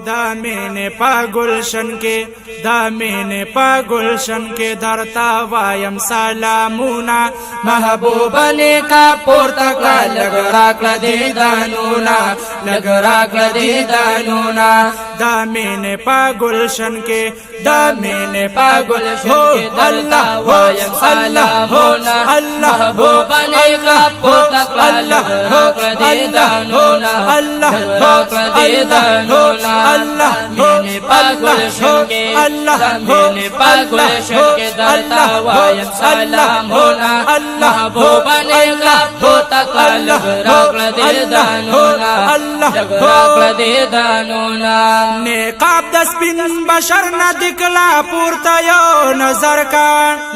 دا مینه پا گلشن کې دا مینه پا گلشن کې درتا وایم سلامونه محبوبه نیکا پورته کړه لږ راکړه دې دانونه لږ راکړه دې دانونه دا مینه پا گلشن کې دا مینه پا گلشن کې درتا وایم سلامونه محبوبه نیکا پورته کړه لږ راکړه دې دانونه لږ راکړه دې دانونه الله مینه پا گلشن کې مینه پا گلشن کې درتا وایم سلامونه محبوبه نیکا پورته کړه لږ راکړه دې دانونه لږ راکړه دې دانونه نقاب د سپین بشر نه دکلا پورته یو نظر کا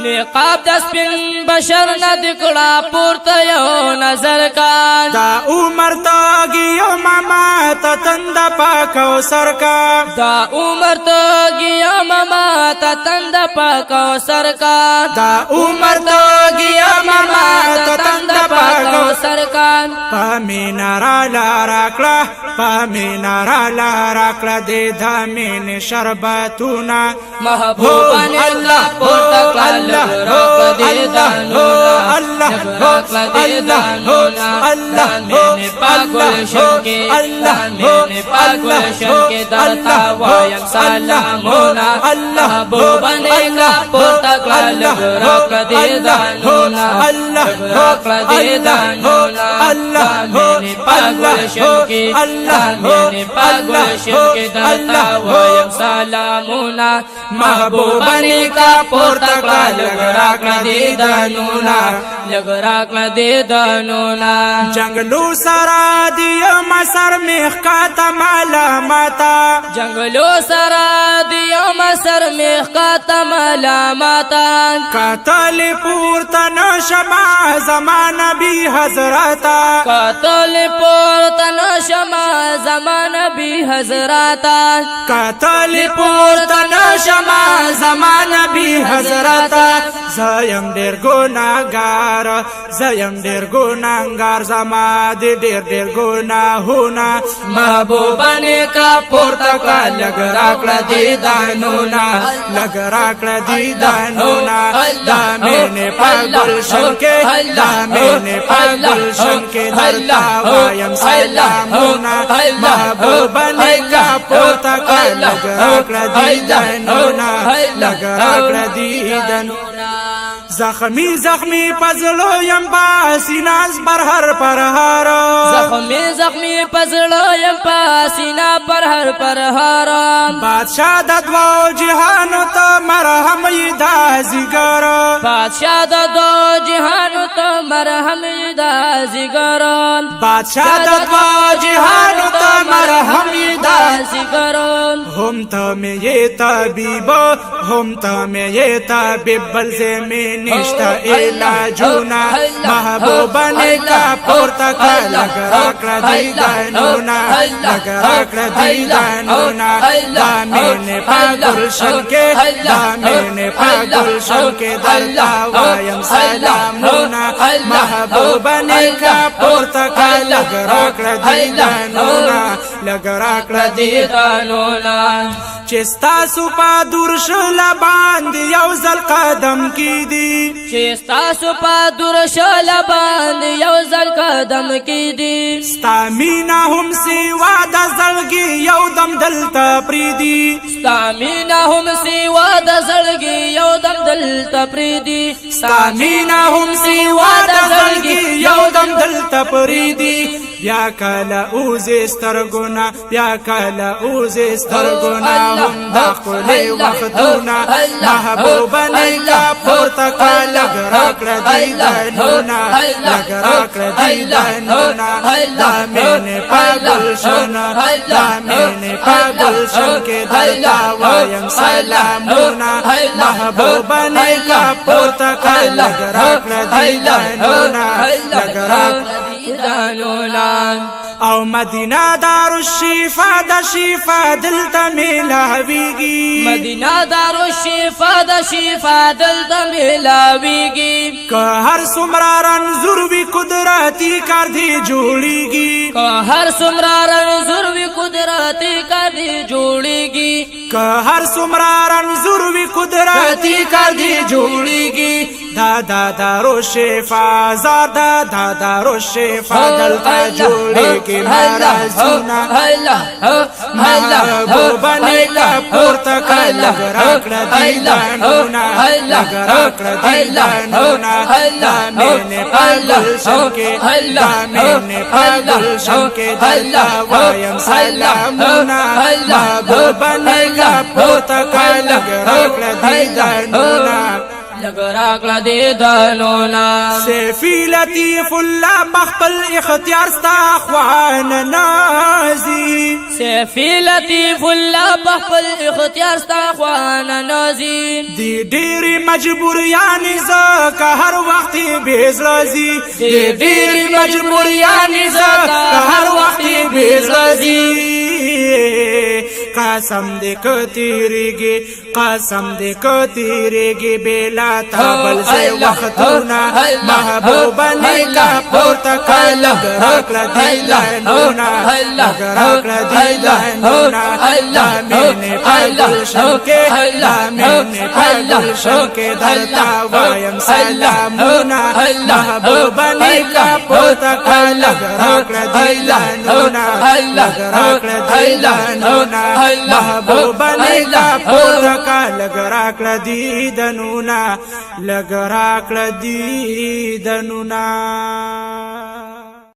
نقاب د سپین بشر نه دکلا پورته یو نظر کا دا عمر تاګیو ماما ته تند پاکو سر کا دا عمر تاګیو ماما ته تند پاکو سر کا دا عمر تاګیو ماما ته تند پاکو سر کا پامینا را راکړه پامینا را راکړه دې دامن شربتونه محبوبه الله پورته کړه لږ راکړه دې دانونه لږ راکړه دې دانونه الله مینه پا گلشن کې مینه پا گلشن کې درتا وایم سلامونه محبوبه نیکا پورته کړه لږ راکړه دې دانونه لږ راکړه دې دانونه الله مینه پا گلشن کې مینه پا گلشن کې درتا وایم سلامونه محبوبه نیکا پورته کړه لږ راکړه دې دانونه لږ راکړه دې دانونه جنگلو سرا دی مسر میخ کا تمالا ماتا جنگلو سرا دی مسر میخ کا تمالا ماتا قاتل پورتا نشما زمان بی حضرتا قاتل پورتا نشما زمان بی حضرتا قاتل پورتا نشما زمان بی حضرتا زیم ډیر ګناګار زیم ډیر ګناګار زما دې ډیر ډیر ګناهونه محبوبه نیکا پورته کړه لږ راکړه دې دانونه لږ راکړه دې دانونه دا مینه پا گلشن کې دا مینه پا گلشن کې درتا وایم سلامونه محبوبه نیکا پورته کړه لږ راکړه دې دانونه لږ راکړه دې دانونه زخمی زخمی پزلو یم پاسیناز پر هر پرهار زخمی زخمی پزلو یم پاسینا پر هر پرهار بادشاہ د دو جهان ته مرهم دا زیګر بادشاہ د دو جهان ته مرهم دا زیګر بادشاہ د دو جهان ته مرهم دا زیګر هم ته مې طبيب هم ته مې طبيب بل زمين نشتا علاجونه محبوبه نیکا پورته کړه لږ راکړه دې دانونه لږ راکړه دې دانونه دا مینه پا گلشن کې دا مینه پا گلشن کې درتا وایم سلامونه محبوبه نیکا پورته کړه لږ راکړه دې دانونه لږ راکړه دې دانونه چې ستاسو په درشل باندې یو ځل قدم کیدی چې ستاسو په درشل باندې یو ځل قدم کیدی ستا مینا هم سیوا د زړګي یو دم دلته پریدي ستا مینا هم سیوا د زړګي یو دم دلته پریدي ستا مینا هم سیوا د زړګي یو دم دلته پریدي بیا کله اوزې سترګونه بیا کله اوزې سترګونه هم د ښکلي وختونه محبوبه نیکا پورته کړه لږ راکړه دې دانونه لږ راکړه دې دانونه دا مینې په ګلشن دا مینې په ګلشن کې درته وایم سلامونه محبوبه نیکا پورته کړه لږ راکړه دې دانونه لږ راکړه دې دانونه او مدینه دار الشفا د شفا دلته ملاویږي مدینه دار الشفا د شفا دلته ملاویږي که هر څومره رنځور وي قدرتي کار دی جوړیږي که هر څومره رنځور وي قدرتي کار دی جوړیږي که هر څومره رنځور وي قدرتي کار دی جوړیږي دا دارو شفا زاد دا دارو شفا دلته جوړیږي مرزونه محبوبه نیکه پورته کړه لږ راکړه دی لنډونه لږ راکړه دی لنډونه دا مینې په ګلشن کې دا مینې په ګلشن کې درته وایم سلامونه محبوبه نیکه پورته کړه لږ راکړه دی لنډونه لږ راکړه دې دلونه سیفی لطیف الله بخپل اختیار ستا خوان نازي سیفی لطیف الله بخپل اختیار ستا خوان نازي دی ډېرې مجبوریانې زکه هر وخت بې زړه ځي دی ډېرې مجبوریانې زکه هر وخت بې زړه ځي قسم دې که تیریږي قسم دې که تیریږي بېلا تا بل ځای وختونه محبوبه نیکه پورته کړه لږ راکړه دی لنډونه لږ راکړه دی لنډونه دا مینې په ګلشن کې دا مینې په ګلشن کې درته وایم سلامونه محبوبه نیکه پورته کړه لږ راکړه دی لنډونه لږ راکړه دی لنډونه محبوبه نیکه پورته کړه لږ راکړه دی دنونه لږ راکړه دی دنونه